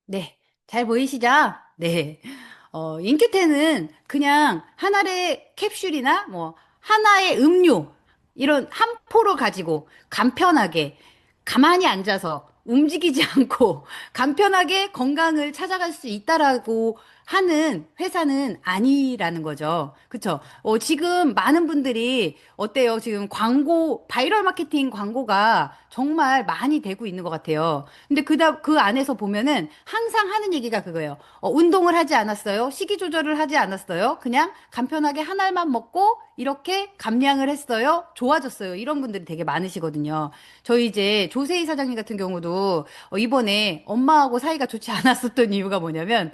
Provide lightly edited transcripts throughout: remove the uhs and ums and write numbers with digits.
네, 잘 보이시죠? 네. 인큐테는 그냥 하나의 캡슐이나 뭐 하나의 음료 이런 한 포로 가지고 간편하게 가만히 앉아서 움직이지 않고 간편하게 건강을 찾아갈 수 있다라고 하는 회사는 아니라는 거죠. 그쵸? 지금 많은 분들이 어때요? 지금 광고, 바이럴 마케팅 광고가 정말 많이 되고 있는 것 같아요. 근데 그 안에서 보면은 항상 하는 얘기가 그거예요. 운동을 하지 않았어요. 식이 조절을 하지 않았어요. 그냥 간편하게 한 알만 먹고 이렇게 감량을 했어요. 좋아졌어요. 이런 분들이 되게 많으시거든요. 저희 이제 조세희 사장님 같은 경우도 이번에 엄마하고 사이가 좋지 않았었던 이유가 뭐냐면,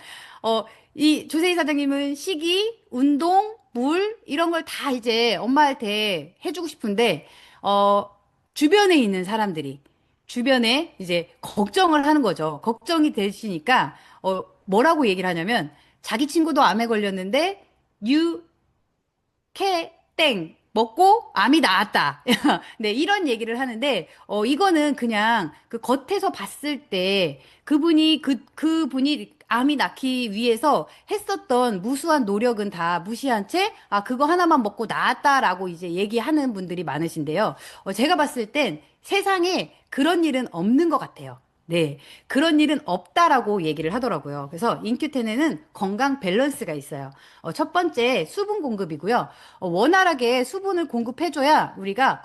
이 조세희 사장님은 식이, 운동, 물, 이런 걸 다 이제 엄마한테 해주고 싶은데, 어, 주변에 있는 사람들이, 주변에 이제 걱정을 하는 거죠. 걱정이 되시니까, 뭐라고 얘기를 하냐면, 자기 친구도 암에 걸렸는데, 유, 캐, 땡, 먹고 암이 나았다. 네, 이런 얘기를 하는데, 이거는 그냥 그 겉에서 봤을 때 그분이 암이 낫기 위해서 했었던 무수한 노력은 다 무시한 채, 그거 하나만 먹고 나았다라고 이제 얘기하는 분들이 많으신데요. 제가 봤을 땐 세상에 그런 일은 없는 것 같아요. 네. 그런 일은 없다라고 얘기를 하더라고요. 그래서 인큐텐에는 건강 밸런스가 있어요. 첫 번째 수분 공급이고요. 원활하게 수분을 공급해줘야 우리가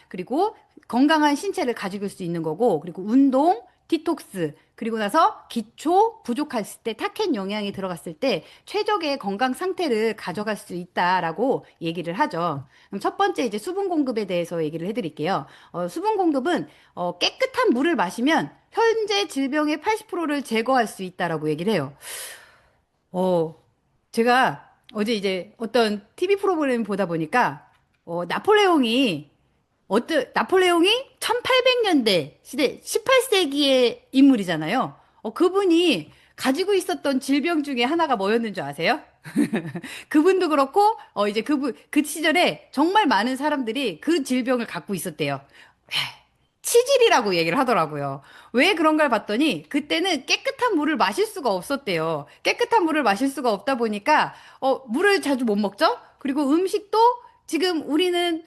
그리고 건강한 신체를 가지고 수 있는 거고, 그리고 운동, 디톡스, 그리고 나서 기초 부족할 때 타켓 영양이 들어갔을 때 최적의 건강 상태를 가져갈 수 있다라고 얘기를 하죠. 그럼 첫 번째 이제 수분 공급에 대해서 얘기를 해드릴게요. 수분 공급은 깨끗한 물을 마시면 현재 질병의 80%를 제거할 수 있다라고 얘기를 해요. 어, 제가 어제 이제 어떤 TV 프로그램 보다 보니까, 나폴레옹이 1800년대 시대 18세기의 인물이잖아요. 그분이 가지고 있었던 질병 중에 하나가 뭐였는 줄 아세요? 그분도 그렇고, 이제 그 시절에 정말 많은 사람들이 그 질병을 갖고 있었대요. 치질이라고 얘기를 하더라고요. 왜 그런 걸 봤더니 그때는 깨끗한 물을 마실 수가 없었대요. 깨끗한 물을 마실 수가 없다 보니까 물을 자주 못 먹죠? 그리고 음식도 지금 우리는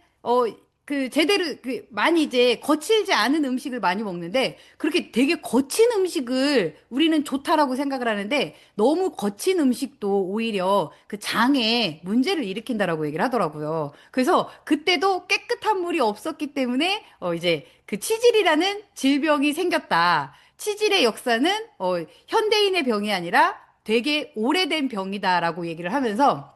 제대로 많이 이제 거칠지 않은 음식을 많이 먹는데 그렇게 되게 거친 음식을 우리는 좋다라고 생각을 하는데 너무 거친 음식도 오히려 그 장에 문제를 일으킨다라고 얘기를 하더라고요. 그래서 그때도 깨끗한 물이 없었기 때문에 이제 그 치질이라는 질병이 생겼다. 치질의 역사는 현대인의 병이 아니라 되게 오래된 병이다라고 얘기를 하면서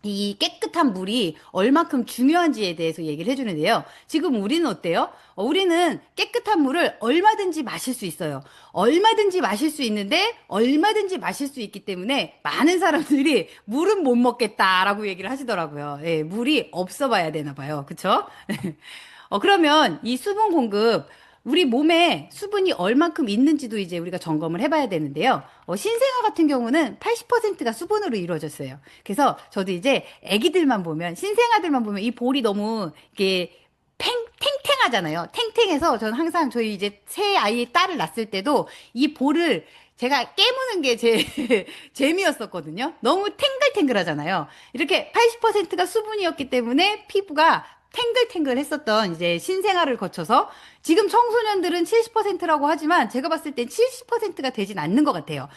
이 깨끗한 물이 얼마큼 중요한지에 대해서 얘기를 해주는데요. 지금 우리는 어때요? 우리는 깨끗한 물을 얼마든지 마실 수 있어요. 얼마든지 마실 수 있는데 얼마든지 마실 수 있기 때문에 많은 사람들이 물은 못 먹겠다라고 얘기를 하시더라고요. 예, 물이 없어 봐야 되나 봐요. 그쵸? 그러면 이 수분 공급, 우리 몸에 수분이 얼만큼 있는지도 이제 우리가 점검을 해봐야 되는데요. 신생아 같은 경우는 80%가 수분으로 이루어졌어요. 그래서 저도 이제 신생아들만 보면 이 볼이 너무 이게 탱탱하잖아요. 탱탱해서 저는 항상 저희 이제 새 아이 딸을 낳았을 때도 이 볼을 제가 깨무는 게 제 재미였었거든요. 너무 탱글탱글하잖아요. 이렇게 80%가 수분이었기 때문에 피부가 탱글탱글 했었던 이제 신생아를 거쳐서 지금 청소년들은 70%라고 하지만 제가 봤을 땐 70%가 되진 않는 것 같아요.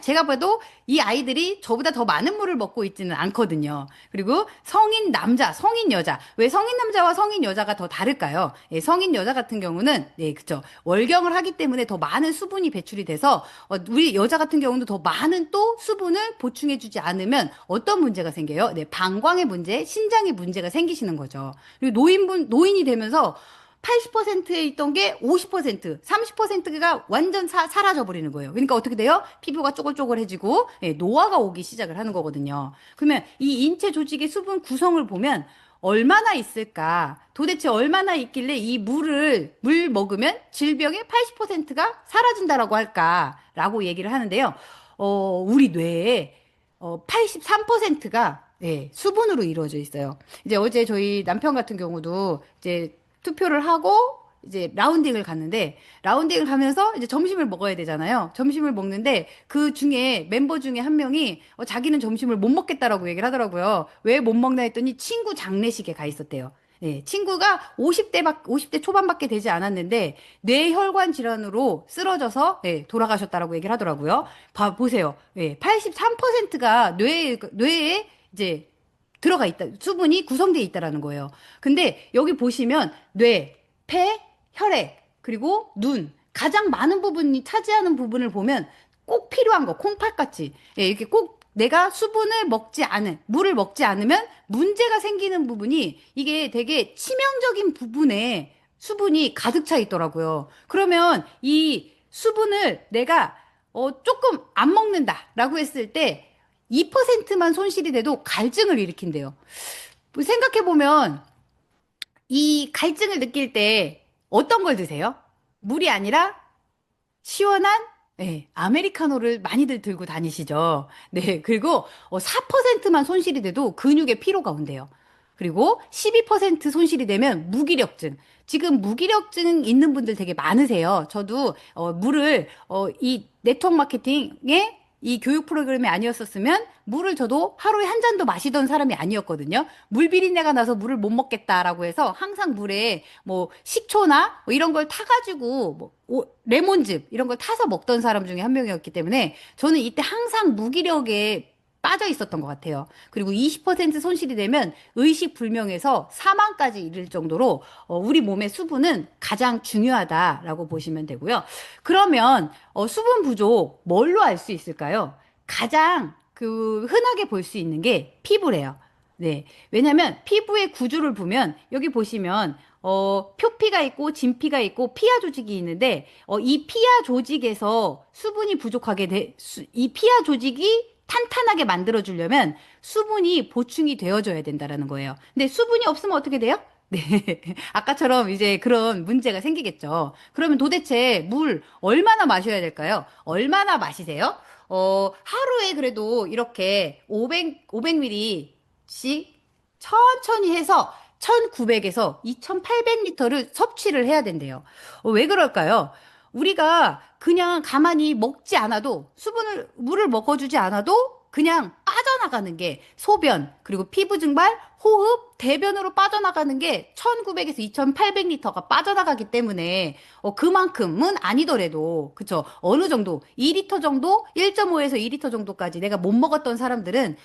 제가 봐도 이 아이들이 저보다 더 많은 물을 먹고 있지는 않거든요. 그리고 성인 남자, 성인 여자. 왜 성인 남자와 성인 여자가 더 다를까요? 예, 성인 여자 같은 경우는, 네, 그쵸. 월경을 하기 때문에 더 많은 수분이 배출이 돼서, 우리 여자 같은 경우는 더 많은 또 수분을 보충해주지 않으면 어떤 문제가 생겨요? 네, 방광의 문제, 신장의 문제가 생기시는 거죠. 그리고 노인이 되면서 80%에 있던 게 50%, 30%가 완전 사라져 버리는 거예요. 그러니까 어떻게 돼요? 피부가 쪼글쪼글해지고 예, 노화가 오기 시작을 하는 거거든요. 그러면 이 인체 조직의 수분 구성을 보면 얼마나 있을까? 도대체 얼마나 있길래 물 먹으면 질병의 80%가 사라진다라고 할까라고 얘기를 하는데요. 우리 뇌에 83%가 예, 수분으로 이루어져 있어요. 이제 어제 저희 남편 같은 경우도 이제 투표를 하고 이제 라운딩을 갔는데, 라운딩을 가면서 이제 점심을 먹어야 되잖아요. 점심을 먹는데 그 중에 멤버 중에 한 명이 자기는 점심을 못 먹겠다라고 얘기를 하더라고요. 왜 못 먹나 했더니 친구 장례식에 가 있었대요. 예, 친구가 50대 초반밖에 되지 않았는데 뇌혈관 질환으로 쓰러져서 예, 돌아가셨다라고 얘기를 하더라고요. 보세요. 예, 83%가 뇌에 이제 들어가 있다. 수분이 구성되어 있다라는 거예요. 근데 여기 보시면 뇌, 폐, 혈액, 그리고 눈, 가장 많은 부분이 차지하는 부분을 보면 꼭 필요한 거, 콩팥같이. 예, 이렇게 꼭 내가 물을 먹지 않으면 문제가 생기는 부분이 이게 되게 치명적인 부분에 수분이 가득 차 있더라고요. 그러면 이 수분을 내가 조금 안 먹는다라고 했을 때 2%만 손실이 돼도 갈증을 일으킨대요. 생각해보면 이 갈증을 느낄 때 어떤 걸 드세요? 물이 아니라 시원한 아메리카노를 많이들 들고 다니시죠. 네, 그리고 4%만 손실이 돼도 근육에 피로가 온대요. 그리고 12% 손실이 되면 무기력증. 지금 무기력증 있는 분들 되게 많으세요. 저도 물을 이 네트워크 마케팅에 이 교육 프로그램이 아니었었으면 물을 저도 하루에 한 잔도 마시던 사람이 아니었거든요. 물 비린내가 나서 물을 못 먹겠다라고 해서 항상 물에 뭐 식초나 뭐 이런 걸 타가지고 뭐 레몬즙 이런 걸 타서 먹던 사람 중에 한 명이었기 때문에 저는 이때 항상 무기력에 빠져 있었던 것 같아요. 그리고 20% 손실이 되면 의식 불명에서 사망까지 이를 정도로 우리 몸의 수분은 가장 중요하다라고 보시면 되고요. 그러면 수분 부족 뭘로 알 수 있을까요? 가장 그 흔하게 볼 수 있는 게 피부래요. 네. 왜냐면 피부의 구조를 보면 여기 보시면 표피가 있고 진피가 있고 피하 조직이 있는데 이 피하 조직에서 수분이 부족하게 이 피하 조직이 탄탄하게 만들어주려면 수분이 보충이 되어줘야 된다라는 거예요. 근데 수분이 없으면 어떻게 돼요? 네. 아까처럼 이제 그런 문제가 생기겠죠. 그러면 도대체 물 얼마나 마셔야 될까요? 얼마나 마시세요? 하루에 그래도 이렇게 500ml씩 천천히 해서 1900에서 2800리터를 섭취를 해야 된대요. 왜 그럴까요? 우리가 그냥 가만히 먹지 않아도 물을 먹어주지 않아도 그냥 빠져나가는 게 소변, 그리고 피부 증발, 호흡, 대변으로 빠져나가는 게 1900에서 2800리터가 빠져나가기 때문에 그만큼은 아니더라도 그쵸? 어느 정도 2리터 정도 1.5에서 2리터 정도까지 내가 못 먹었던 사람들은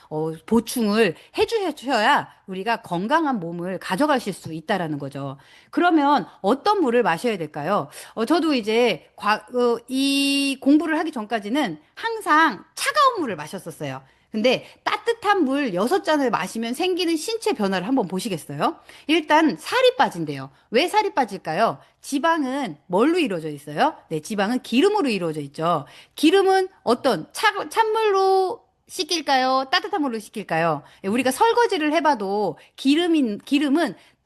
보충을 해주셔야 우리가 건강한 몸을 가져가실 수 있다라는 거죠. 그러면 어떤 물을 마셔야 될까요? 저도 이제 이 공부를 하기 전까지는 항상 차가운 물을 마셨었어요. 근데 따뜻한 물 6잔을 마시면 생기는 신체 변화를 한번 보시겠어요? 일단 살이 빠진대요. 왜 살이 빠질까요? 지방은 뭘로 이루어져 있어요? 네, 지방은 기름으로 이루어져 있죠. 기름은 어떤 찬물로 식힐까요? 따뜻한 물로 식힐까요? 예, 우리가 설거지를 해봐도 기름은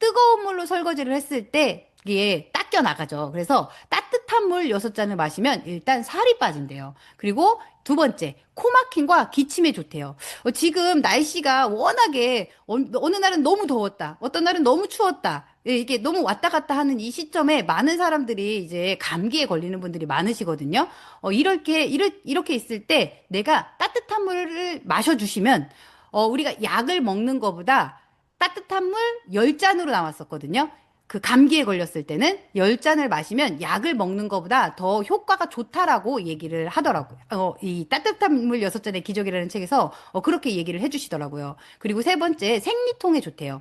뜨거운 물로 설거지를 했을 때 이게 닦여 나가죠. 그래서 따뜻한 물 6잔을 마시면 일단 살이 빠진대요. 그리고 두 번째, 코막힘과 기침에 좋대요. 지금 날씨가 워낙에 어느 날은 너무 더웠다. 어떤 날은 너무 추웠다. 예, 이게 너무 왔다 갔다 하는 이 시점에 많은 사람들이 이제 감기에 걸리는 분들이 많으시거든요. 이렇게 있을 때 내가 따뜻한 물을 마셔주시면, 우리가 약을 먹는 것보다 따뜻한 물 10잔으로 나왔었거든요. 그 감기에 걸렸을 때는 10잔을 마시면 약을 먹는 것보다 더 효과가 좋다라고 얘기를 하더라고요. 이 따뜻한 물 6잔의 기적이라는 책에서 그렇게 얘기를 해주시더라고요. 그리고 세 번째, 생리통에 좋대요.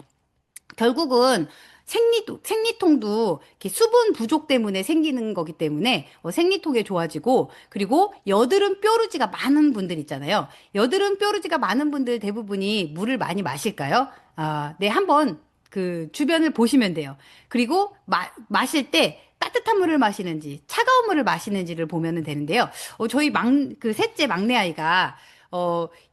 결국은 생리통도 이렇게 수분 부족 때문에 생기는 거기 때문에 생리통에 좋아지고, 그리고 여드름 뾰루지가 많은 분들 있잖아요. 여드름 뾰루지가 많은 분들 대부분이 물을 많이 마실까요? 아, 네, 한번 그 주변을 보시면 돼요. 그리고 마실 때 따뜻한 물을 마시는지 차가운 물을 마시는지를 보면 되는데요. 저희 셋째 막내 아이가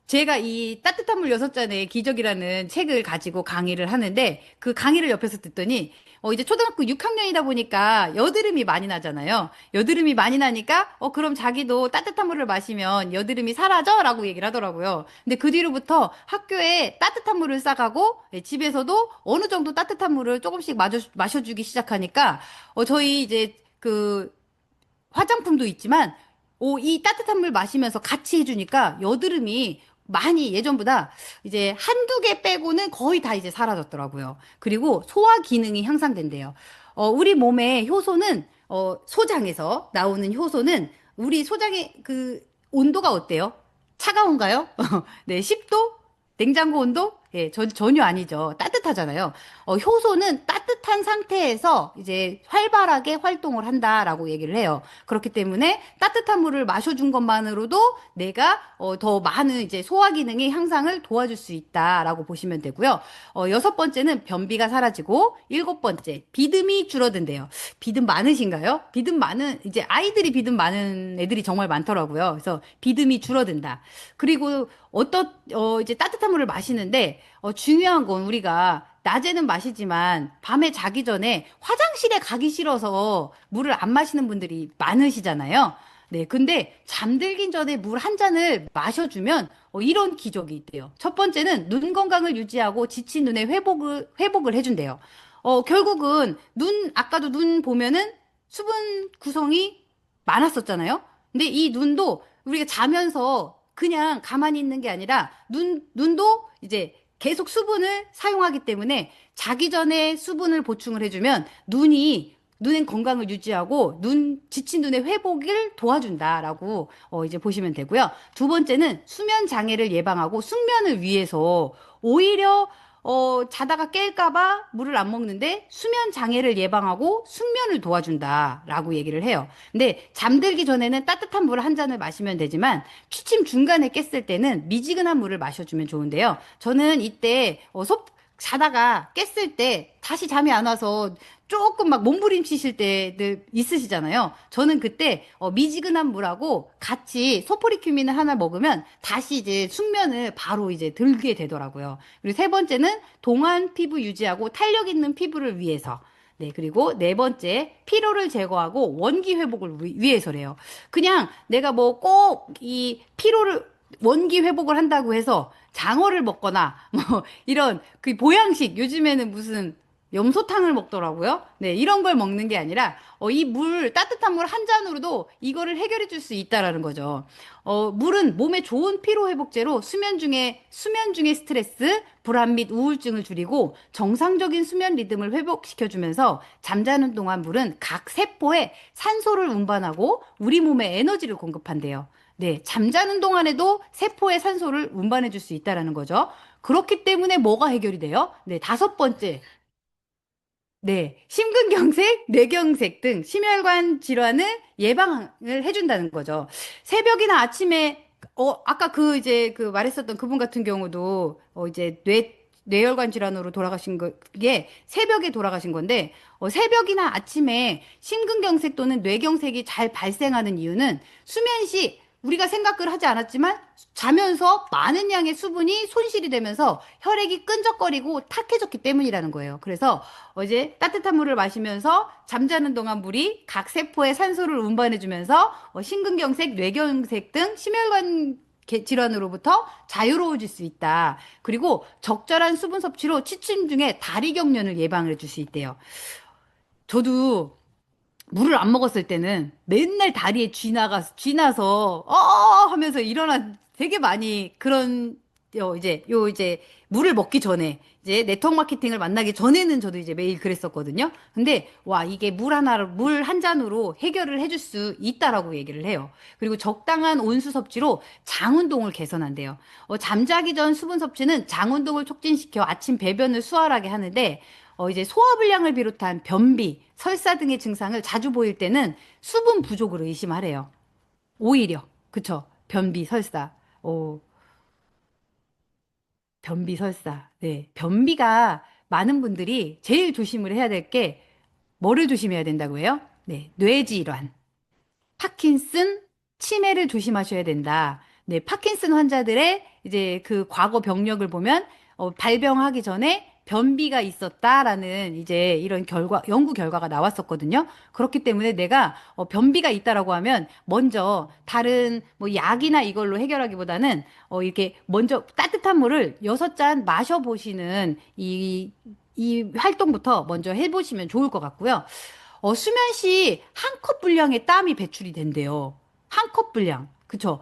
제가 이 따뜻한 물 6잔의 기적이라는 책을 가지고 강의를 하는데 그 강의를 옆에서 듣더니 이제 초등학교 6학년이다 보니까 여드름이 많이 나잖아요. 여드름이 많이 나니까 그럼 자기도 따뜻한 물을 마시면 여드름이 사라져라고 얘기를 하더라고요. 근데 그 뒤로부터 학교에 따뜻한 물을 싸가고 집에서도 어느 정도 따뜻한 물을 조금씩 마셔주기 시작하니까 저희 이제 그 화장품도 있지만, 이 따뜻한 물 마시면서 같이 해주니까 여드름이 많이 예전보다 이제 한두 개 빼고는 거의 다 이제 사라졌더라고요. 그리고 소화 기능이 향상된대요. 우리 몸의 효소는, 소장에서 나오는 효소는 우리 소장의 그 온도가 어때요? 차가운가요? 네, 10도? 냉장고 온도? 예, 전혀 아니죠. 따뜻하잖아요. 효소는 따뜻한 상태에서 이제 활발하게 활동을 한다라고 얘기를 해요. 그렇기 때문에 따뜻한 물을 마셔준 것만으로도 내가 더 많은 이제 소화 기능의 향상을 도와줄 수 있다라고 보시면 되고요. 여섯 번째는 변비가 사라지고, 일곱 번째, 비듬이 줄어든대요. 비듬 많으신가요? 비듬 많은, 이제 아이들이 비듬 많은 애들이 정말 많더라고요. 그래서 비듬이 줄어든다. 그리고 이제 따뜻한 물을 마시는데, 중요한 건 우리가 낮에는 마시지만 밤에 자기 전에 화장실에 가기 싫어서 물을 안 마시는 분들이 많으시잖아요. 네, 근데 잠들기 전에 물 한 잔을 마셔주면 이런 기적이 있대요. 첫 번째는 눈 건강을 유지하고 지친 눈의 회복을 해준대요. 결국은 아까도 눈 보면은 수분 구성이 많았었잖아요. 근데 이 눈도 우리가 자면서 그냥 가만히 있는 게 아니라 눈도 이제 계속 수분을 사용하기 때문에 자기 전에 수분을 보충을 해주면 눈의 건강을 유지하고 지친 눈의 회복을 도와준다라고 이제 보시면 되고요. 두 번째는 수면 장애를 예방하고 숙면을 위해서 오히려 자다가 깰까봐 물을 안 먹는데 수면 장애를 예방하고 숙면을 도와준다라고 얘기를 해요. 근데 잠들기 전에는 따뜻한 물 한 잔을 마시면 되지만 취침 중간에 깼을 때는 미지근한 물을 마셔주면 좋은데요. 저는 이때 자다가 깼을 때 다시 잠이 안 와서 조금 막 몸부림치실 때들 있으시잖아요. 저는 그때 미지근한 물하고 같이 소포리큐민을 하나 먹으면 다시 이제 숙면을 바로 이제 들게 되더라고요. 그리고 세 번째는 동안 피부 유지하고 탄력 있는 피부를 위해서. 네, 그리고 네 번째, 피로를 제거하고 원기 회복을 위해서래요. 그냥 내가 뭐 꼭 이 피로를 원기 회복을 한다고 해서 장어를 먹거나 뭐 이런 그 보양식 요즘에는 무슨 염소탕을 먹더라고요. 네, 이런 걸 먹는 게 아니라 따뜻한 물 한 잔으로도 이거를 해결해 줄 수 있다라는 거죠. 물은 몸에 좋은 피로 회복제로 수면 중에 스트레스, 불안 및 우울증을 줄이고 정상적인 수면 리듬을 회복시켜 주면서 잠자는 동안 물은 각 세포에 산소를 운반하고 우리 몸에 에너지를 공급한대요. 네, 잠자는 동안에도 세포에 산소를 운반해 줄 수 있다라는 거죠. 그렇기 때문에 뭐가 해결이 돼요? 네, 다섯 번째. 네, 심근경색, 뇌경색 등 심혈관 질환을 예방을 해준다는 거죠. 새벽이나 아침에, 아까 이제 말했었던 그분 같은 경우도, 이제 뇌혈관 질환으로 돌아가신 게 새벽에 돌아가신 건데, 새벽이나 아침에 심근경색 또는 뇌경색이 잘 발생하는 이유는 수면 시 우리가 생각을 하지 않았지만 자면서 많은 양의 수분이 손실이 되면서 혈액이 끈적거리고 탁해졌기 때문이라는 거예요. 그래서 이제 따뜻한 물을 마시면서 잠자는 동안 물이 각 세포에 산소를 운반해주면서 심근경색, 뇌경색 등 심혈관 질환으로부터 자유로워질 수 있다. 그리고 적절한 수분 섭취로 취침 중에 다리 경련을 예방해 줄 수 있대요. 저도 물을 안 먹었을 때는 맨날 다리에 쥐나서, 하면서 되게 많이 이제, 물을 먹기 전에, 이제 네트워크 마케팅을 만나기 전에는 저도 이제 매일 그랬었거든요. 근데, 와, 이게 물 한 잔으로 해결을 해줄 수 있다라고 얘기를 해요. 그리고 적당한 온수 섭취로 장 운동을 개선한대요. 잠자기 전 수분 섭취는 장 운동을 촉진시켜 아침 배변을 수월하게 하는데, 이제 소화불량을 비롯한 변비, 설사 등의 증상을 자주 보일 때는 수분 부족으로 의심하래요. 오히려. 그쵸? 변비, 설사. 오, 변비, 설사. 네. 변비가 많은 분들이 제일 조심을 해야 될 게 뭐를 조심해야 된다고 해요? 네. 뇌질환, 파킨슨, 치매를 조심하셔야 된다. 네, 파킨슨 환자들의 이제 그 과거 병력을 보면 발병하기 전에 변비가 있었다라는 이제 이런 연구 결과가 나왔었거든요. 그렇기 때문에 내가 변비가 있다라고 하면 먼저 다른 뭐 약이나 이걸로 해결하기보다는 이렇게 먼저 따뜻한 물을 6잔 마셔보시는 이 활동부터 먼저 해보시면 좋을 것 같고요. 수면 시 한 컵 분량의 땀이 배출이 된대요. 한 컵 분량. 그쵸?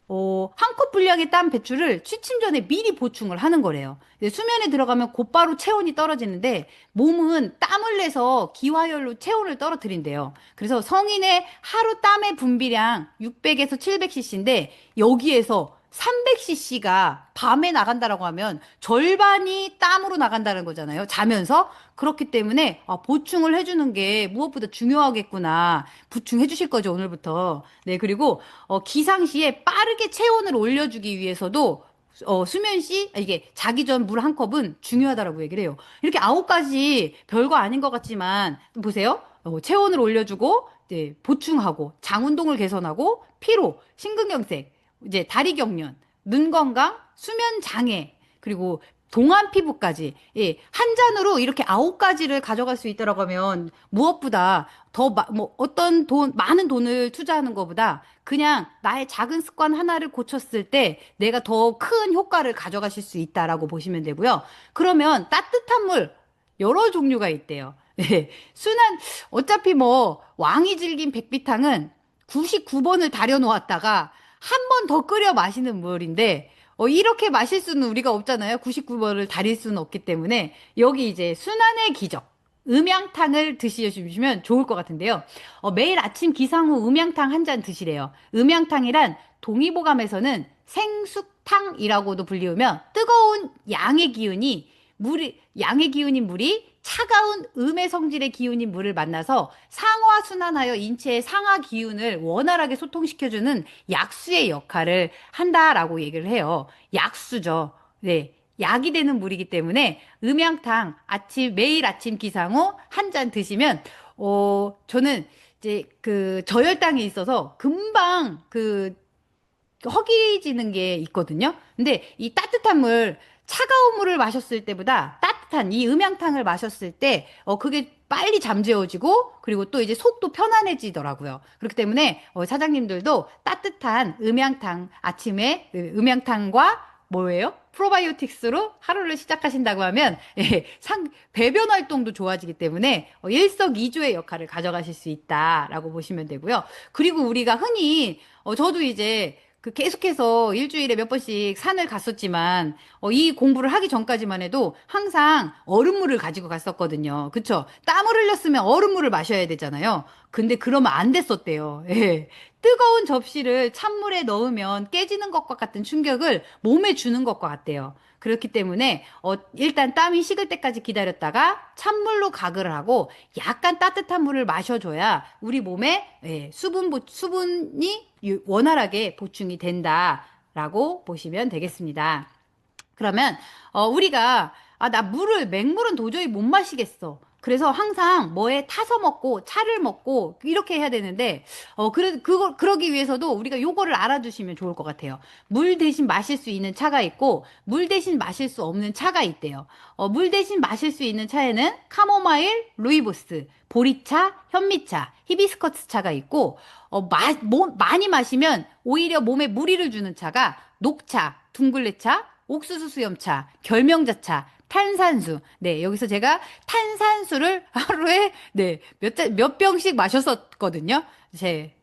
한 컵 분량의 땀 배출을 취침 전에 미리 보충을 하는 거래요. 이제 수면에 들어가면 곧바로 체온이 떨어지는데 몸은 땀을 내서 기화열로 체온을 떨어뜨린대요. 그래서 성인의 하루 땀의 분비량 600에서 700cc인데 여기에서 300cc가 밤에 나간다라고 하면 절반이 땀으로 나간다는 거잖아요. 자면서. 그렇기 때문에 보충을 해주는 게 무엇보다 중요하겠구나. 보충해 주실 거죠, 오늘부터. 네, 그리고 기상시에 빠르게 체온을 올려주기 위해서도 수면 시, 이게 자기 전 물 한 컵은 중요하다라고 얘기를 해요. 이렇게 9가지 별거 아닌 것 같지만, 보세요. 체온을 올려주고, 이제 보충하고, 장 운동을 개선하고, 피로, 심근경색, 이제 다리 경련, 눈 건강, 수면 장애, 그리고 동안 피부까지, 예, 한 잔으로 이렇게 9가지를 가져갈 수 있다라고 하면 무엇보다 뭐 어떤 많은 돈을 투자하는 것보다 그냥 나의 작은 습관 하나를 고쳤을 때 내가 더 큰 효과를 가져가실 수 있다라고 보시면 되고요. 그러면 따뜻한 물 여러 종류가 있대요. 네, 어차피 뭐 왕이 즐긴 백비탕은 99번을 달여 놓았다가 한 번 더 끓여 마시는 물인데 이렇게 마실 수는 우리가 없잖아요. 99번을 달일 수는 없기 때문에 여기 이제 순환의 기적. 음양탕을 드시면 좋을 것 같은데요. 매일 아침 기상 후 음양탕 한 잔 드시래요. 음양탕이란 동의보감에서는 생숙탕이라고도 불리우며 뜨거운 양의 기운인 물이 차가운 음의 성질의 기운인 물을 만나서 상화순환하여 인체의 상하 기운을 원활하게 소통시켜주는 약수의 역할을 한다라고 얘기를 해요. 약수죠. 네. 약이 되는 물이기 때문에 음양탕 매일 아침 기상 후 한 잔 드시면, 저는 이제 그 저혈당이 있어서 금방 허기지는 게 있거든요. 근데 이 따뜻한 차가운 물을 마셨을 때보다 따뜻한 이 음양탕을 마셨을 때, 그게 빨리 잠재워지고, 그리고 또 이제 속도 편안해지더라고요. 그렇기 때문에, 사장님들도 따뜻한 아침에 음양탕과 뭐예요? 프로바이오틱스로 하루를 시작하신다고 하면, 예, 배변 활동도 좋아지기 때문에 일석이조의 역할을 가져가실 수 있다라고 보시면 되고요. 그리고 우리가 흔히, 저도 이제 계속해서 일주일에 몇 번씩 산을 갔었지만, 이 공부를 하기 전까지만 해도 항상 얼음물을 가지고 갔었거든요. 그쵸? 땀을 흘렸으면 얼음물을 마셔야 되잖아요. 근데 그러면 안 됐었대요. 예. 뜨거운 접시를 찬물에 넣으면 깨지는 것과 같은 충격을 몸에 주는 것과 같대요. 그렇기 때문에 일단 땀이 식을 때까지 기다렸다가 찬물로 가글을 하고 약간 따뜻한 물을 마셔줘야 우리 몸에 수분이 원활하게 보충이 된다라고 보시면 되겠습니다. 그러면 우리가 나 맹물은 도저히 못 마시겠어. 그래서 항상 뭐에 타서 먹고 차를 먹고 이렇게 해야 되는데 그러기 위해서도 우리가 요거를 알아두시면 좋을 것 같아요. 물 대신 마실 수 있는 차가 있고 물 대신 마실 수 없는 차가 있대요. 물 대신 마실 수 있는 차에는 카모마일, 루이보스, 보리차, 현미차, 히비스커스 차가 있고 많이 마시면 오히려 몸에 무리를 주는 차가 녹차, 둥글레차, 옥수수 수염차, 결명자차, 탄산수. 네, 여기서 제가 탄산수를 하루에 몇 병씩 마셨었거든요.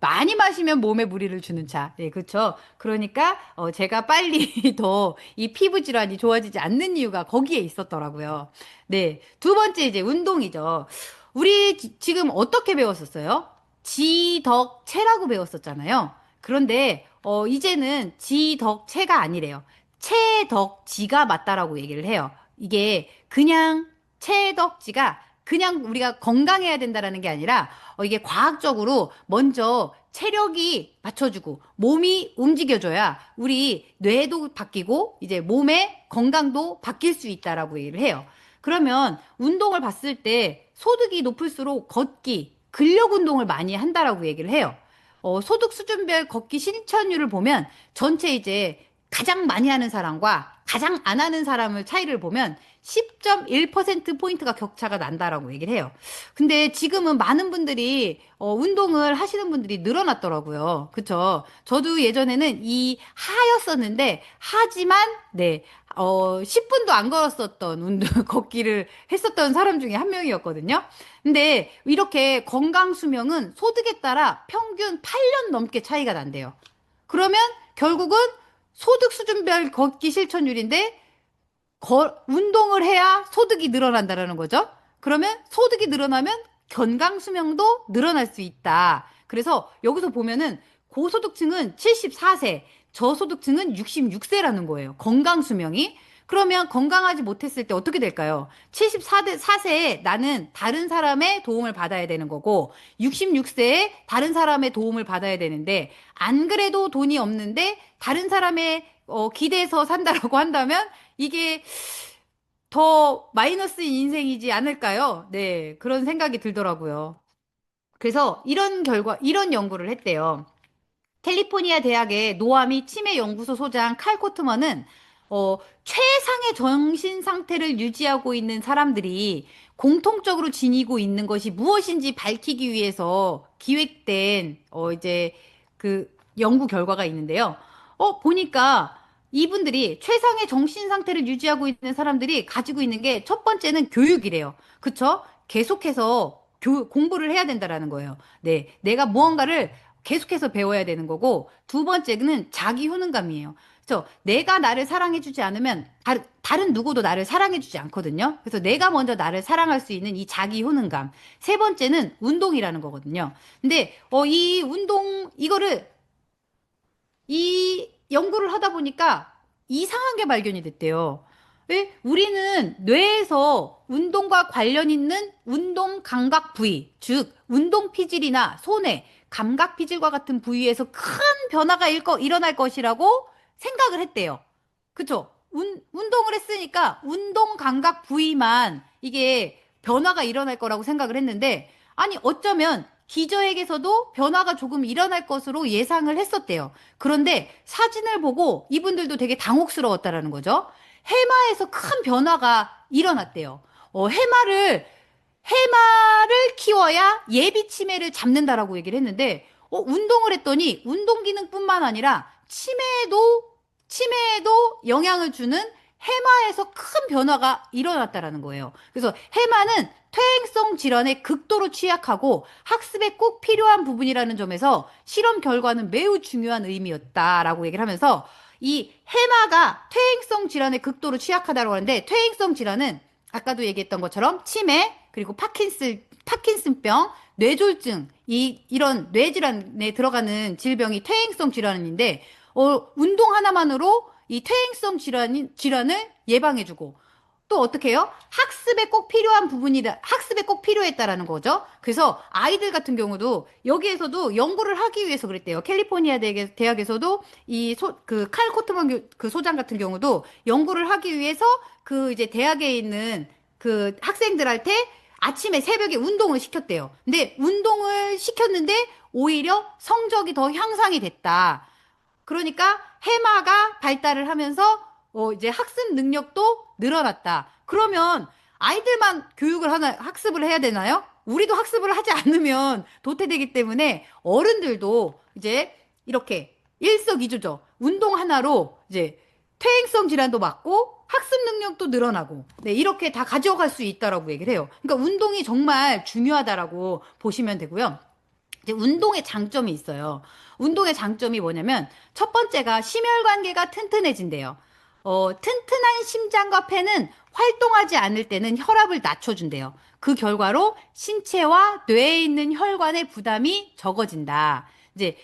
많이 마시면 몸에 무리를 주는 차. 네, 그렇죠. 그러니까 제가 빨리 더 이 피부 질환이 좋아지지 않는 이유가 거기에 있었더라고요. 네, 두 번째 이제 운동이죠. 우리 지금 어떻게 배웠었어요? 지덕체라고 배웠었잖아요. 그런데 이제는 지덕체가 아니래요. 채덕지가 맞다라고 얘기를 해요. 이게 그냥 채덕지가 그냥 우리가 건강해야 된다라는 게 아니라 이게 과학적으로 먼저 체력이 받쳐주고 몸이 움직여줘야 우리 뇌도 바뀌고 이제 몸의 건강도 바뀔 수 있다라고 얘기를 해요. 그러면 운동을 봤을 때 소득이 높을수록 걷기, 근력 운동을 많이 한다라고 얘기를 해요. 소득 수준별 걷기 실천율을 보면 전체 이제 가장 많이 하는 사람과 가장 안 하는 사람을 차이를 보면 10.1%포인트가 격차가 난다라고 얘기를 해요. 근데 지금은 많은 분들이 운동을 하시는 분들이 늘어났더라고요. 그쵸? 저도 예전에는 이 하였었는데 하지만 네. 10분도 안 걸었었던 운동, 걷기를 했었던 사람 중에 한 명이었거든요. 근데 이렇게 건강 수명은 소득에 따라 평균 8년 넘게 차이가 난대요. 그러면 결국은 소득 수준별 걷기 실천율인데 운동을 해야 소득이 늘어난다라는 거죠. 그러면 소득이 늘어나면 건강 수명도 늘어날 수 있다. 그래서 여기서 보면은 고소득층은 74세, 저소득층은 66세라는 거예요. 건강 수명이. 그러면 건강하지 못했을 때 어떻게 될까요? 74세에 나는 다른 사람의 도움을 받아야 되는 거고, 66세에 다른 사람의 도움을 받아야 되는데, 안 그래도 돈이 없는데, 다른 사람의 기대서 산다라고 한다면, 이게 더 마이너스인 인생이지 않을까요? 네, 그런 생각이 들더라고요. 그래서 이런 연구를 했대요. 캘리포니아 대학의 노화 및 치매 연구소 소장 칼 코트먼은 최상의 정신 상태를 유지하고 있는 사람들이 공통적으로 지니고 있는 것이 무엇인지 밝히기 위해서 기획된 이제 그 연구 결과가 있는데요. 보니까 이분들이 최상의 정신 상태를 유지하고 있는 사람들이 가지고 있는 게 첫 번째는 교육이래요. 그쵸? 계속해서 공부를 해야 된다라는 거예요. 네, 내가 무언가를 계속해서 배워야 되는 거고, 두 번째는 자기 효능감이에요. 그래서 내가 나를 사랑해주지 않으면 다른 누구도 나를 사랑해주지 않거든요. 그래서 내가 먼저 나를 사랑할 수 있는 이 자기 효능감. 세 번째는 운동이라는 거거든요. 근데 이 운동 이거를 이 연구를 하다 보니까 이상한 게 발견이 됐대요. 왜? 우리는 뇌에서 운동과 관련 있는 운동 감각 부위, 즉 운동 피질이나 손에 감각 피질과 같은 부위에서 큰 변화가 일어날 것이라고 생각을 했대요. 그쵸? 운동을 했으니까 운동 감각 부위만 이게 변화가 일어날 거라고 생각을 했는데, 아니, 어쩌면 기저에게서도 변화가 조금 일어날 것으로 예상을 했었대요. 그런데 사진을 보고 이분들도 되게 당혹스러웠다라는 거죠. 해마에서 큰 변화가 일어났대요. 해마를 키워야 예비 치매를 잡는다라고 얘기를 했는데, 운동을 했더니 운동 기능뿐만 아니라 치매에도 영향을 주는 해마에서 큰 변화가 일어났다라는 거예요. 그래서 해마는 퇴행성 질환에 극도로 취약하고 학습에 꼭 필요한 부분이라는 점에서 실험 결과는 매우 중요한 의미였다라고 얘기를 하면서 이 해마가 퇴행성 질환에 극도로 취약하다고 하는데 퇴행성 질환은 아까도 얘기했던 것처럼 치매 그리고 파킨슨병, 뇌졸중 이런 뇌질환에 들어가는 질병이 퇴행성 질환인데 운동 하나만으로 이 퇴행성 질환을 예방해주고 또 어떻게 해요? 학습에 꼭 필요했다라는 거죠. 그래서 아이들 같은 경우도 여기에서도 연구를 하기 위해서 그랬대요. 캘리포니아 대학에서도 칼 코트먼 그 소장 같은 경우도 연구를 하기 위해서 그 이제 대학에 있는 그 학생들한테 아침에 새벽에 운동을 시켰대요. 근데 운동을 시켰는데 오히려 성적이 더 향상이 됐다. 그러니까 해마가 발달을 하면서 이제 학습 능력도 늘어났다. 그러면 아이들만 학습을 해야 되나요? 우리도 학습을 하지 않으면 도태되기 때문에 어른들도 이제 이렇게 일석이조죠. 운동 하나로 이제 퇴행성 질환도 막고 학습 능력도 늘어나고 네, 이렇게 다 가져갈 수 있다라고 얘기를 해요. 그러니까 운동이 정말 중요하다라고 보시면 되고요. 이제 운동의 장점이 있어요. 운동의 장점이 뭐냐면 첫 번째가 심혈관계가 튼튼해진대요. 튼튼한 심장과 폐는 활동하지 않을 때는 혈압을 낮춰준대요. 그 결과로 신체와 뇌에 있는 혈관의 부담이 적어진다. 이제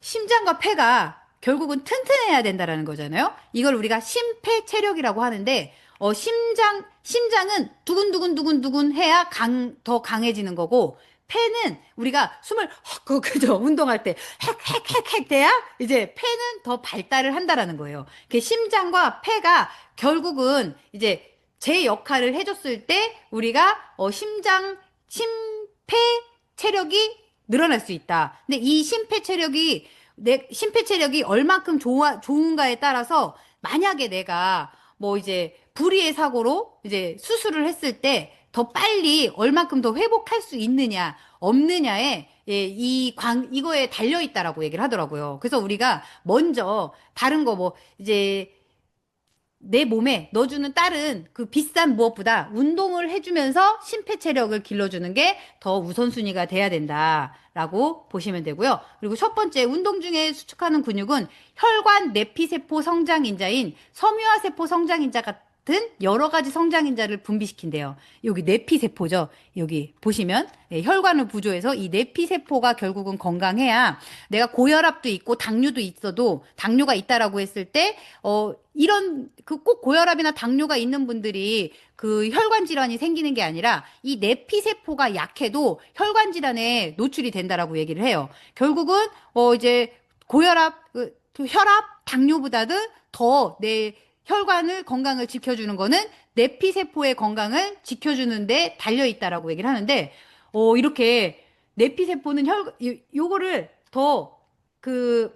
심장과 폐가 결국은 튼튼해야 된다라는 거잖아요. 이걸 우리가 심폐체력이라고 하는데 심장은 두근두근 해야 더 강해지는 거고 폐는 우리가 숨을 그죠? 운동할 때 헥 돼야 이제 폐는 더 발달을 한다라는 거예요. 그 심장과 폐가 결국은 이제 제 역할을 해줬을 때 우리가 심폐 체력이 늘어날 수 있다. 근데 이 심폐체력이 내 심폐체력이 얼만큼 좋은가에 따라서 만약에 내가 뭐 이제 불의의 사고로 이제 수술을 했을 때 더 빨리 얼만큼 더 회복할 수 있느냐 없느냐에 예, 이거에 달려 있다라고 얘기를 하더라고요. 그래서 우리가 먼저 다른 거 뭐 이제 내 몸에 넣어주는 다른 그 비싼 무엇보다 운동을 해주면서 심폐체력을 길러주는 게 더 우선순위가 돼야 된다라고 보시면 되고요. 그리고 첫 번째, 운동 중에 수축하는 근육은 혈관 내피세포 성장인자인 섬유화세포 성장인자 같은 여러 가지 성장인자를 분비시킨대요. 여기 내피세포죠. 여기 보시면 예, 혈관을 부조해서 이 내피세포가 결국은 건강해야 내가 고혈압도 있고 당뇨도 있어도 당뇨가 있다라고 했을 때 이런 그 꼭 고혈압이나 당뇨가 있는 분들이 그 혈관 질환이 생기는 게 아니라 이 내피세포가 약해도 혈관 질환에 노출이 된다라고 얘기를 해요. 결국은 이제 고혈압, 그 혈압, 당뇨보다도 더 내 혈관을 건강을 지켜주는 거는 내피세포의 건강을 지켜주는데 달려 있다라고 얘기를 하는데 이렇게 내피세포는 요거를 더그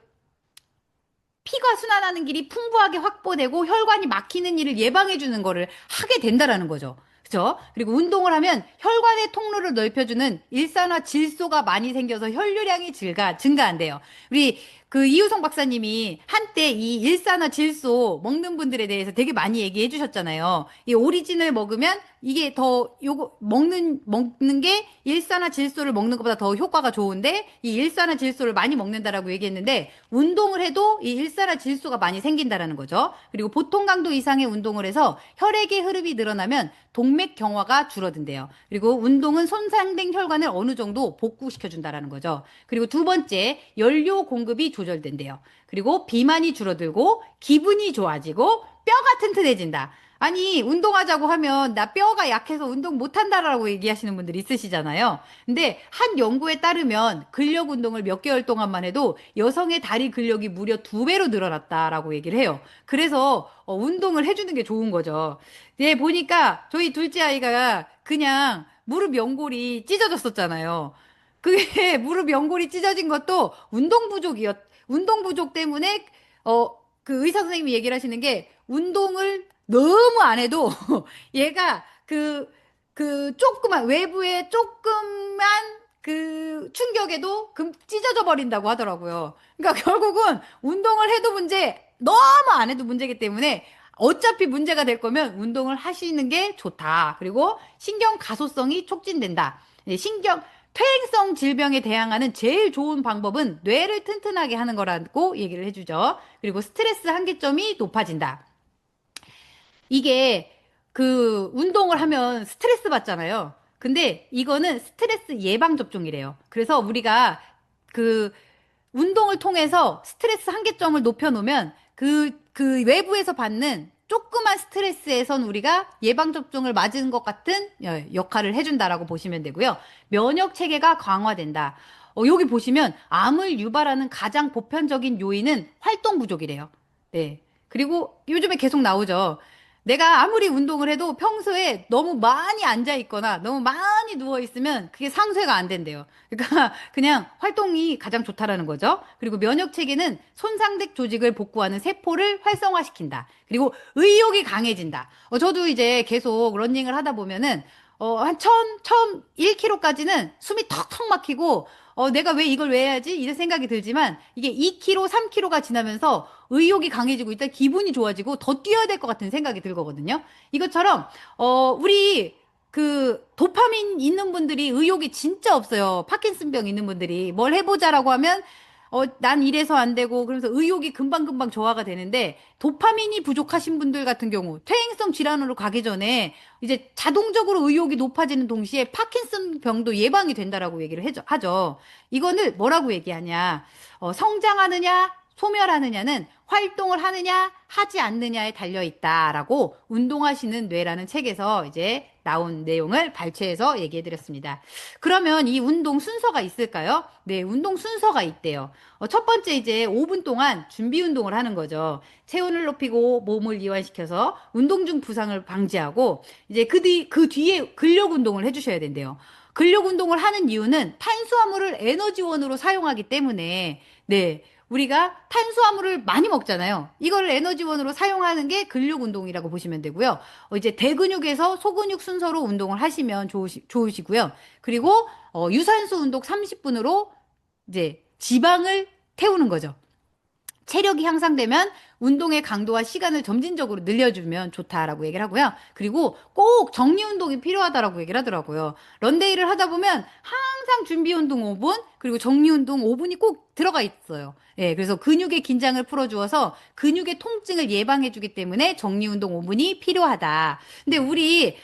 피가 순환하는 길이 풍부하게 확보되고 혈관이 막히는 일을 예방해 주는 거를 하게 된다라는 거죠. 그죠? 그리고 운동을 하면 혈관의 통로를 넓혀주는 일산화 질소가 많이 생겨서 혈류량이 증가한대요. 우리 그 이유성 박사님이 한때 이 일산화 질소 먹는 분들에 대해서 되게 많이 얘기해 주셨잖아요. 이 오리진을 먹으면 이게 더 요거 먹는 게 일산화 질소를 먹는 것보다 더 효과가 좋은데 이 일산화 질소를 많이 먹는다라고 얘기했는데 운동을 해도 이 일산화 질소가 많이 생긴다라는 거죠. 그리고 보통 강도 이상의 운동을 해서 혈액의 흐름이 늘어나면 동맥 경화가 줄어든대요. 그리고 운동은 손상된 혈관을 어느 정도 복구시켜 준다라는 거죠. 그리고 두 번째, 연료 공급이 조절된대요. 그리고 비만이 줄어들고 기분이 좋아지고 뼈가 튼튼해진다. 아니, 운동하자고 하면 나 뼈가 약해서 운동 못한다라고 얘기하시는 분들이 있으시잖아요. 근데 한 연구에 따르면 근력 운동을 몇 개월 동안만 해도 여성의 다리 근력이 무려 2배로 늘어났다라고 얘기를 해요. 그래서 운동을 해주는 게 좋은 거죠. 네, 보니까 저희 둘째 아이가 그냥 무릎 연골이 찢어졌었잖아요. 그게 무릎 연골이 찢어진 것도 운동 부족 때문에 그 의사 선생님이 얘기를 하시는 게 운동을 너무 안 해도 얘가 조그만 외부에 조그만 그 충격에도 찢어져 버린다고 하더라고요. 그러니까 결국은 운동을 해도 문제, 너무 안 해도 문제이기 때문에 어차피 문제가 될 거면 운동을 하시는 게 좋다. 그리고 신경 가소성이 촉진된다. 퇴행성 질병에 대항하는 제일 좋은 방법은 뇌를 튼튼하게 하는 거라고 얘기를 해주죠. 그리고 스트레스 한계점이 높아진다. 이게 그 운동을 하면 스트레스 받잖아요. 근데 이거는 스트레스 예방 접종이래요. 그래서 우리가 그 운동을 통해서 스트레스 한계점을 높여놓으면 그 외부에서 받는 조그만 스트레스에선 우리가 예방접종을 맞은 것 같은 역할을 해준다라고 보시면 되고요. 면역 체계가 강화된다. 여기 보시면 암을 유발하는 가장 보편적인 요인은 활동 부족이래요. 네. 그리고 요즘에 계속 나오죠. 내가 아무리 운동을 해도 평소에 너무 많이 앉아 있거나 너무 많이 누워 있으면 그게 상쇄가 안 된대요. 그러니까 그냥 활동이 가장 좋다라는 거죠. 그리고 면역 체계는 손상된 조직을 복구하는 세포를 활성화시킨다. 그리고 의욕이 강해진다. 저도 이제 계속 러닝을 하다 보면은 처음 1km까지는 숨이 턱턱 막히고 내가 왜 해야지? 이런 생각이 들지만 이게 2km, 3km가 지나면서 의욕이 강해지고 일단 기분이 좋아지고 더 뛰어야 될 것 같은 생각이 들거든요. 이것처럼 우리 그 도파민 있는 분들이 의욕이 진짜 없어요. 파킨슨병 있는 분들이 뭘 해보자라고 하면 난 이래서 안 되고 그러면서 의욕이 금방금방 저하가 되는데 도파민이 부족하신 분들 같은 경우 퇴행성 질환으로 가기 전에 이제 자동적으로 의욕이 높아지는 동시에 파킨슨 병도 예방이 된다라고 얘기를 하죠. 이거는 뭐라고 얘기하냐? 성장하느냐, 소멸하느냐는 활동을 하느냐, 하지 않느냐에 달려 있다라고 운동하시는 뇌라는 책에서 이제 나온 내용을 발췌해서 얘기해 드렸습니다. 그러면 이 운동 순서가 있을까요? 네, 운동 순서가 있대요. 첫 번째 이제 5분 동안 준비 운동을 하는 거죠. 체온을 높이고 몸을 이완시켜서 운동 중 부상을 방지하고 이제 그 뒤에 근력 운동을 해주셔야 된대요. 근력 운동을 하는 이유는 탄수화물을 에너지원으로 사용하기 때문에, 네. 우리가 탄수화물을 많이 먹잖아요. 이걸 에너지원으로 사용하는 게 근력 운동이라고 보시면 되고요. 이제 대근육에서 소근육 순서로 운동을 하시면 좋으시고요. 그리고 유산소 운동 30분으로 이제 지방을 태우는 거죠. 체력이 향상되면 운동의 강도와 시간을 점진적으로 늘려주면 좋다라고 얘기를 하고요. 그리고 꼭 정리 운동이 필요하다라고 얘기를 하더라고요. 런데이를 하다 보면 항상 준비 운동 5분, 그리고 정리 운동 5분이 꼭 들어가 있어요. 예, 그래서 근육의 긴장을 풀어주어서 근육의 통증을 예방해주기 때문에 정리 운동 5분이 필요하다. 근데 우리,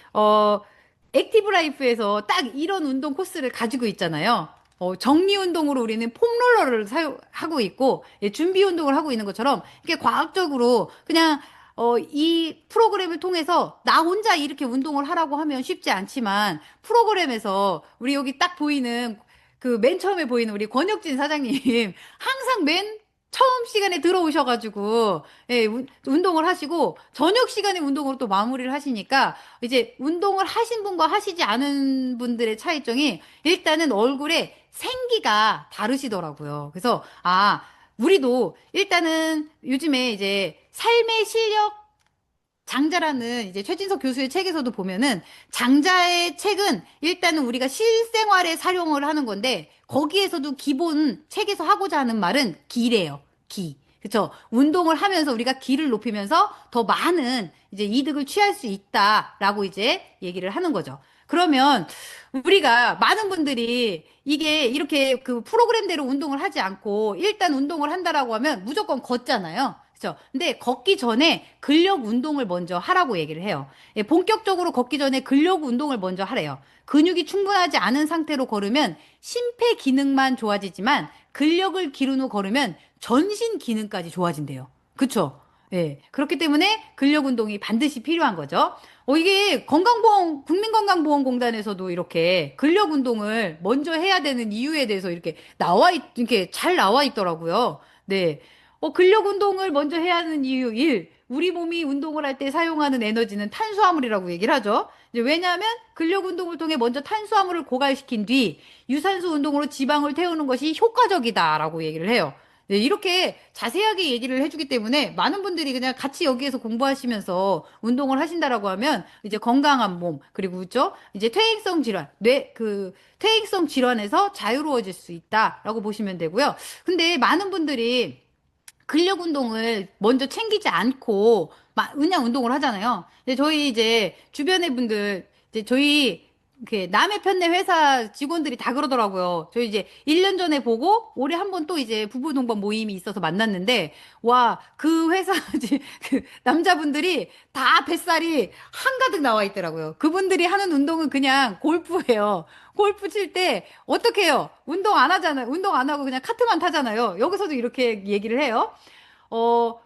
액티브 라이프에서 딱 이런 운동 코스를 가지고 있잖아요. 정리 운동으로 우리는 폼롤러를 사용하고 있고, 예, 준비 운동을 하고 있는 것처럼, 이게 과학적으로 그냥, 이 프로그램을 통해서 나 혼자 이렇게 운동을 하라고 하면 쉽지 않지만, 프로그램에서 우리 여기 딱 보이는, 그 맨 처음에 보이는 우리 권혁진 사장님, 항상 맨 처음 시간에 들어오셔가지고, 예, 운동을 하시고, 저녁 시간에 운동으로 또 마무리를 하시니까, 이제 운동을 하신 분과 하시지 않은 분들의 차이점이 일단은 얼굴에 생기가 다르시더라고요. 그래서, 아, 우리도 일단은 요즘에 이제 삶의 실력 장자라는 이제 최진석 교수의 책에서도 보면은 장자의 책은 일단은 우리가 실생활에 사용을 하는 건데 거기에서도 기본 책에서 하고자 하는 말은 기래요. 기. 그쵸? 운동을 하면서 우리가 기를 높이면서 더 많은 이제 이득을 취할 수 있다라고 이제 얘기를 하는 거죠. 그러면 우리가 많은 분들이 이게 이렇게 그 프로그램대로 운동을 하지 않고 일단 운동을 한다라고 하면 무조건 걷잖아요. 그죠? 근데 걷기 전에 근력 운동을 먼저 하라고 얘기를 해요. 예, 본격적으로 걷기 전에 근력 운동을 먼저 하래요. 근육이 충분하지 않은 상태로 걸으면 심폐 기능만 좋아지지만 근력을 기른 후 걸으면 전신 기능까지 좋아진대요. 그쵸? 예. 그렇기 때문에 근력 운동이 반드시 필요한 거죠. 이게 국민건강보험공단에서도 이렇게 근력 운동을 먼저 해야 되는 이유에 대해서 이렇게 잘 나와 있더라고요. 네. 근력 운동을 먼저 해야 하는 이유 1. 우리 몸이 운동을 할 때 사용하는 에너지는 탄수화물이라고 얘기를 하죠. 이제 왜냐하면 근력 운동을 통해 먼저 탄수화물을 고갈시킨 뒤 유산소 운동으로 지방을 태우는 것이 효과적이다라고 얘기를 해요. 네, 이렇게 자세하게 얘기를 해주기 때문에 많은 분들이 그냥 같이 여기에서 공부하시면서 운동을 하신다라고 하면 이제 건강한 몸, 그리고 그죠? 이제 퇴행성 질환, 퇴행성 질환에서 자유로워질 수 있다라고 보시면 되고요. 근데 많은 분들이 근력 운동을 먼저 챙기지 않고 그냥 운동을 하잖아요. 근데 저희 이제 주변의 분들 이제 저희 그 남의 편내 회사 직원들이 다 그러더라고요. 저희 이제 1년 전에 보고 올해 한 번 또 이제 부부 동반 모임이 있어서 만났는데 와, 그 회사 그 남자분들이 다 뱃살이 한가득 나와 있더라고요. 그분들이 하는 운동은 그냥 골프예요. 골프 칠 때 어떻게 해요? 운동 안 하잖아요. 운동 안 하고 그냥 카트만 타잖아요. 여기서도 이렇게 얘기를 해요. 어,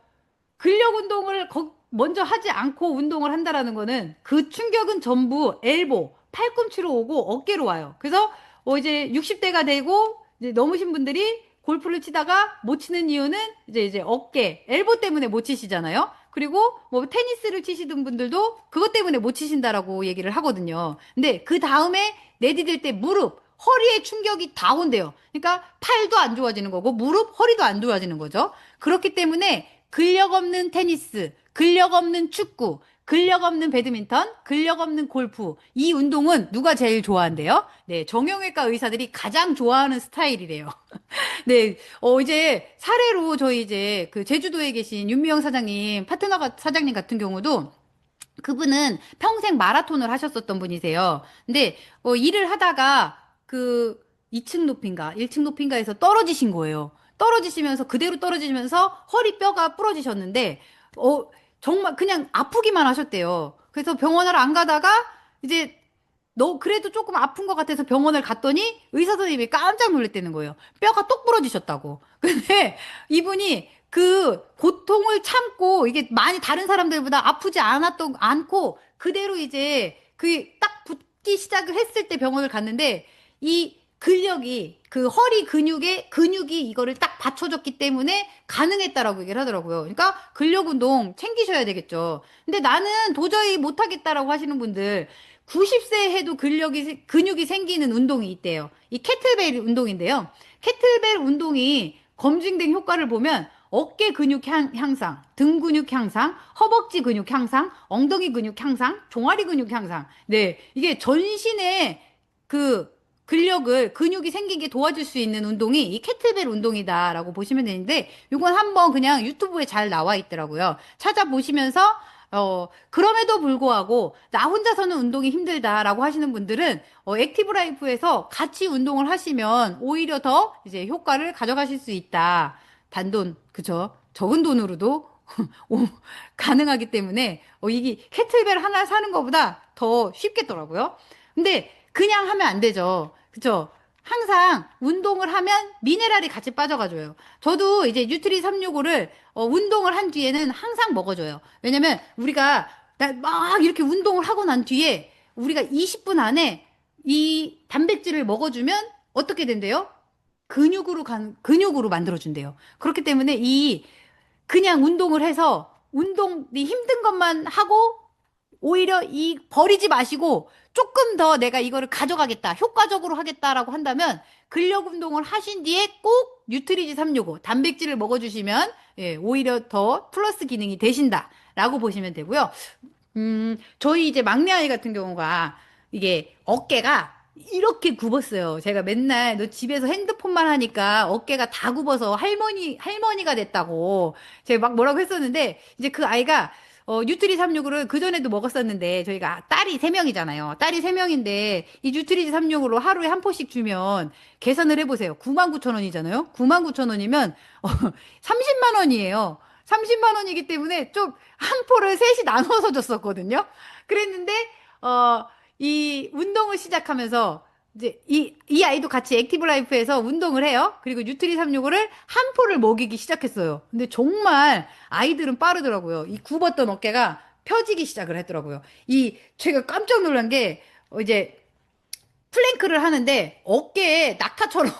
근력 운동을 먼저 하지 않고 운동을 한다라는 거는 그 충격은 전부 엘보, 팔꿈치로 오고 어깨로 와요. 그래서 이제 60대가 되고 이제 넘으신 분들이 골프를 치다가 못 치는 이유는 이제 어깨, 엘보 때문에 못 치시잖아요. 그리고 뭐 테니스를 치시던 분들도 그것 때문에 못 치신다라고 얘기를 하거든요. 근데 그 다음에 내디딜 때 무릎, 허리에 충격이 다 온대요. 그러니까 팔도 안 좋아지는 거고 무릎, 허리도 안 좋아지는 거죠. 그렇기 때문에 근력 없는 테니스, 근력 없는 축구, 근력 없는 배드민턴, 근력 없는 골프. 이 운동은 누가 제일 좋아한대요? 네, 정형외과 의사들이 가장 좋아하는 스타일이래요. 네, 이제 사례로 저희 이제 그 제주도에 계신 윤미영 사장님, 사장님 같은 경우도 그분은 평생 마라톤을 하셨었던 분이세요. 근데 일을 하다가 그 2층 높이인가 1층 높이인가에서 떨어지신 거예요. 떨어지시면서 그대로 떨어지시면서 허리뼈가 부러지셨는데 어 정말 그냥 아프기만 하셨대요. 그래서 병원을 안 가다가 이제 너 그래도 조금 아픈 것 같아서 병원을 갔더니 의사 선생님이 깜짝 놀랐다는 거예요. 뼈가 똑 부러지셨다고. 근데 이분이 그 고통을 참고 이게 많이 다른 사람들보다 아프지 않고 그대로 이제 그 딱 붙기 시작을 했을 때 병원을 갔는데 이 근력이 그 허리 근육이 이거를 딱 받쳐줬기 때문에 가능했다라고 얘기를 하더라고요. 그러니까 근력 운동 챙기셔야 되겠죠. 근데 나는 도저히 못하겠다라고 하시는 분들 90세 해도 근육이 생기는 운동이 있대요. 이 캐틀벨 운동인데요. 캐틀벨 운동이 검증된 효과를 보면 어깨 근육 향상, 등 근육 향상, 허벅지 근육 향상, 엉덩이 근육 향상, 종아리 근육 향상. 네, 이게 전신에 그 근육이 생기게 도와줄 수 있는 운동이 이 캐틀벨 운동이다라고 보시면 되는데, 이건 한번 그냥 유튜브에 잘 나와 있더라고요. 찾아보시면서 그럼에도 불구하고, 나 혼자서는 운동이 힘들다라고 하시는 분들은, 액티브 라이프에서 같이 운동을 하시면 오히려 더 이제 효과를 가져가실 수 있다. 단돈, 그죠? 적은 돈으로도 오, 가능하기 때문에, 이게 캐틀벨 하나 사는 것보다 더 쉽겠더라고요. 근데 그냥 하면 안 되죠. 그죠? 항상 운동을 하면 미네랄이 같이 빠져가줘요. 저도 이제 뉴트리 365를 운동을 한 뒤에는 항상 먹어줘요. 왜냐면 우리가 막 이렇게 운동을 하고 난 뒤에 우리가 20분 안에 이 단백질을 먹어주면 어떻게 된대요? 근육으로 만들어준대요. 그렇기 때문에 그냥 운동을 해서 운동이 힘든 것만 하고 오히려 버리지 마시고 조금 더 내가 이거를 가져가겠다, 효과적으로 하겠다라고 한다면 근력 운동을 하신 뒤에 꼭 뉴트리지 365 단백질을 먹어주시면 예, 오히려 더 플러스 기능이 되신다라고 보시면 되고요. 저희 이제 막내 아이 같은 경우가 이게 어깨가 이렇게 굽었어요. 제가 맨날 너 집에서 핸드폰만 하니까 어깨가 다 굽어서 할머니가 됐다고 제가 막 뭐라고 했었는데 이제 그 아이가 뉴트리 365를 그전에도 먹었었는데 저희가 딸이 3명이잖아요. 딸이 3명인데 이 뉴트리지 365로 하루에 한 포씩 주면 계산을 해보세요. 99,000원이잖아요. 99,000원이면 30만 원이에요. 30만 원이기 때문에 좀 한 포를 셋이 나눠서 줬었거든요. 그랬는데, 이 운동을 시작하면서 이제 이 아이도 같이 액티브 라이프에서 운동을 해요. 그리고 뉴트리 365를 한 포를 먹이기 시작했어요. 근데 정말 아이들은 빠르더라고요. 이 굽었던 어깨가 펴지기 시작을 했더라고요. 제가 깜짝 놀란 게, 이제 플랭크를 하는데 어깨에 낙타처럼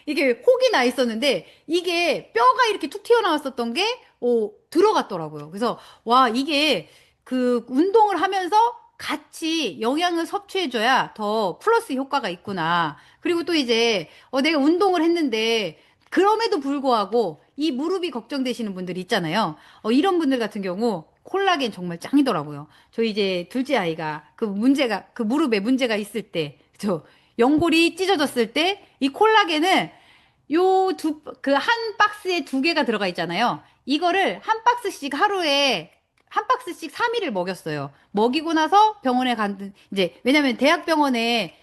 이게 혹이 나 있었는데 이게 뼈가 이렇게 툭 튀어나왔었던 게 들어갔더라고요. 그래서 와 이게 그 운동을 하면서 같이 영양을 섭취해줘야 더 플러스 효과가 있구나. 그리고 또 이제 내가 운동을 했는데 그럼에도 불구하고 이 무릎이 걱정되시는 분들이 있잖아요. 이런 분들 같은 경우 콜라겐 정말 짱이더라고요. 저희 이제 둘째 아이가 그 무릎에 문제가 있을 때, 연골이 찢어졌을 때, 이 콜라겐은 한 박스에 2개가 들어가 있잖아요. 이거를 한 박스씩 하루에, 한 박스씩 3일을 먹였어요. 먹이고 나서 병원에 이제, 왜냐면 대학병원에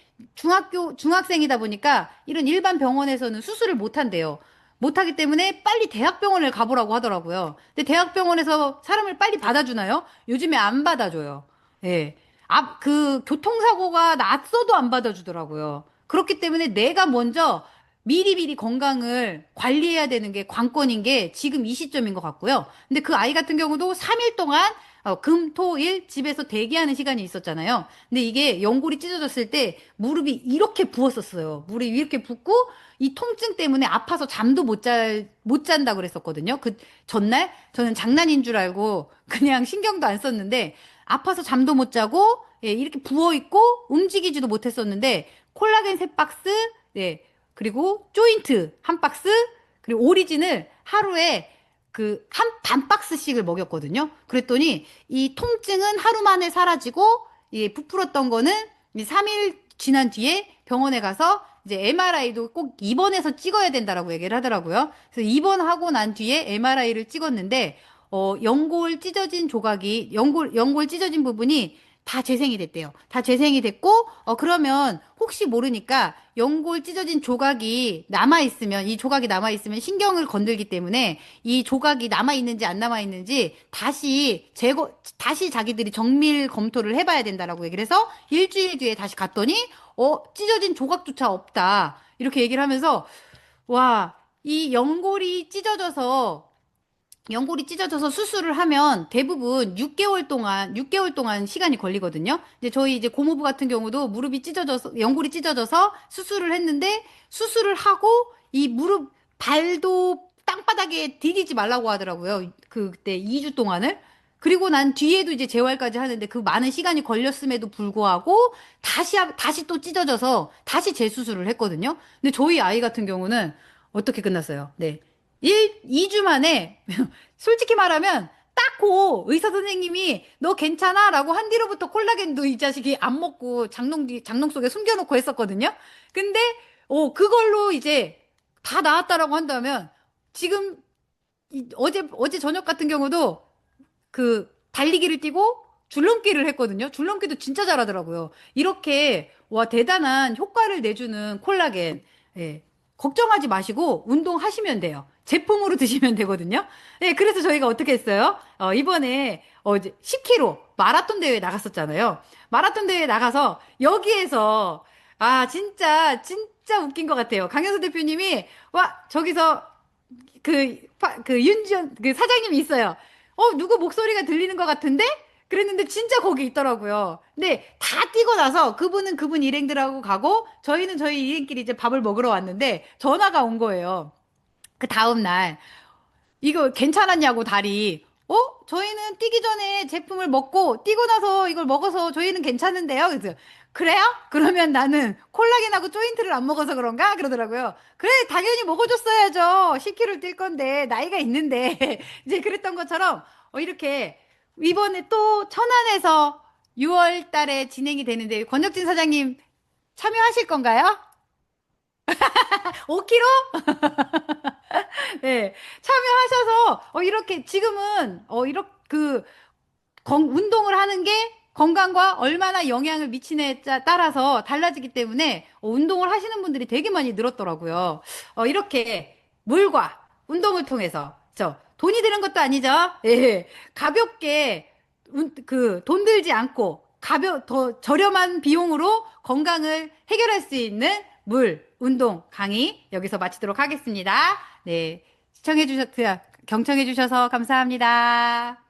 중학생이다 보니까 이런 일반 병원에서는 수술을 못 한대요. 못하기 때문에 빨리 대학병원을 가보라고 하더라고요. 근데 대학병원에서 사람을 빨리 받아주나요? 요즘에 안 받아줘요. 예. 교통사고가 났어도 안 받아주더라고요. 그렇기 때문에 내가 먼저 미리미리 건강을 관리해야 되는 게 관건인 게 지금 이 시점인 것 같고요. 근데 그 아이 같은 경우도 3일 동안 금, 토, 일 집에서 대기하는 시간이 있었잖아요. 근데 이게 연골이 찢어졌을 때 무릎이 이렇게 부었었어요. 무릎이 이렇게 붓고 이 통증 때문에 아파서 잠도 못 잔다 그랬었거든요. 그 전날 저는 장난인 줄 알고 그냥 신경도 안 썼는데 아파서 잠도 못 자고 예, 이렇게 부어 있고 움직이지도 못했었는데 콜라겐 3박스, 네, 그리고 조인트 한 박스, 그리고 오리진을 하루에 반 박스씩을 먹였거든요. 그랬더니 이 통증은 하루 만에 사라지고 이 부풀었던 거는 이 3일 지난 뒤에 병원에 가서 이제 MRI도 꼭 입원해서 찍어야 된다라고 얘기를 하더라고요. 그래서 입원하고 난 뒤에 MRI를 찍었는데 연골 찢어진 부분이 다 재생이 됐대요. 다 재생이 됐고, 그러면 혹시 모르니까 연골 찢어진 조각이 남아있으면, 이 조각이 남아있으면 신경을 건들기 때문에 이 조각이 남아있는지 안 남아있는지 다시 자기들이 정밀 검토를 해봐야 된다라고 얘기를 해서 일주일 뒤에 다시 갔더니, 찢어진 조각조차 없다. 이렇게 얘기를 하면서, 와, 이 연골이 찢어져서 수술을 하면 대부분 6개월 동안 시간이 걸리거든요. 이제 저희 이제 고모부 같은 경우도 연골이 찢어져서 수술을 했는데 수술을 하고 이 발도 땅바닥에 디디지 말라고 하더라고요. 그때 2주 동안을. 그리고 난 뒤에도 이제 재활까지 하는데 그 많은 시간이 걸렸음에도 불구하고 다시 또 찢어져서 다시 재수술을 했거든요. 근데 저희 아이 같은 경우는 어떻게 끝났어요? 네. 2주 만에 솔직히 말하면 딱고 의사 선생님이 너 괜찮아? 라고 한 뒤로부터 콜라겐도 이 자식이 안 먹고 장롱 속에 숨겨놓고 했었거든요. 근데 그걸로 이제 다 나았다라고 한다면 지금 어제 저녁 같은 경우도 그 달리기를 뛰고 줄넘기를 했거든요. 줄넘기도 진짜 잘하더라고요. 이렇게 와 대단한 효과를 내주는 콜라겐. 예. 걱정하지 마시고 운동하시면 돼요. 제품으로 드시면 되거든요. 예, 그래서 저희가 어떻게 했어요? 이번에 이제 10km 마라톤 대회 나갔었잖아요. 마라톤 대회 나가서 여기에서 진짜 웃긴 것 같아요. 강현수 대표님이 와 저기서 그 윤지원 그 사장님이 있어요. 누구 목소리가 들리는 것 같은데? 그랬는데 진짜 거기 있더라고요. 근데 다 뛰고 나서 그분은 그분 일행들하고 가고 저희는 저희 일행끼리 이제 밥을 먹으러 왔는데 전화가 온 거예요. 그 다음 날 이거 괜찮았냐고 다리. 저희는 뛰기 전에 제품을 먹고 뛰고 나서 이걸 먹어서 저희는 괜찮은데요. 그래서 그래요? 그러면 나는 콜라겐하고 조인트를 안 먹어서 그런가? 그러더라고요. 그래, 당연히 먹어줬어야죠. 10km 뛸 건데 나이가 있는데 이제 그랬던 것처럼 이렇게 이번에 또 천안에서 6월 달에 진행이 되는데 권혁진 사장님 참여하실 건가요? 5km? 네, 참여하셔서 이렇게 지금은 이렇게 운동을 하는 게 건강과 얼마나 영향을 미치느냐에 따라서 달라지기 때문에 운동을 하시는 분들이 되게 많이 늘었더라고요. 이렇게 물과 운동을 통해서 돈이 드는 것도 아니죠. 예, 가볍게 돈 들지 않고 더 저렴한 비용으로 건강을 해결할 수 있는 물, 운동 강의 여기서 마치도록 하겠습니다. 네, 경청해 주셔서 감사합니다.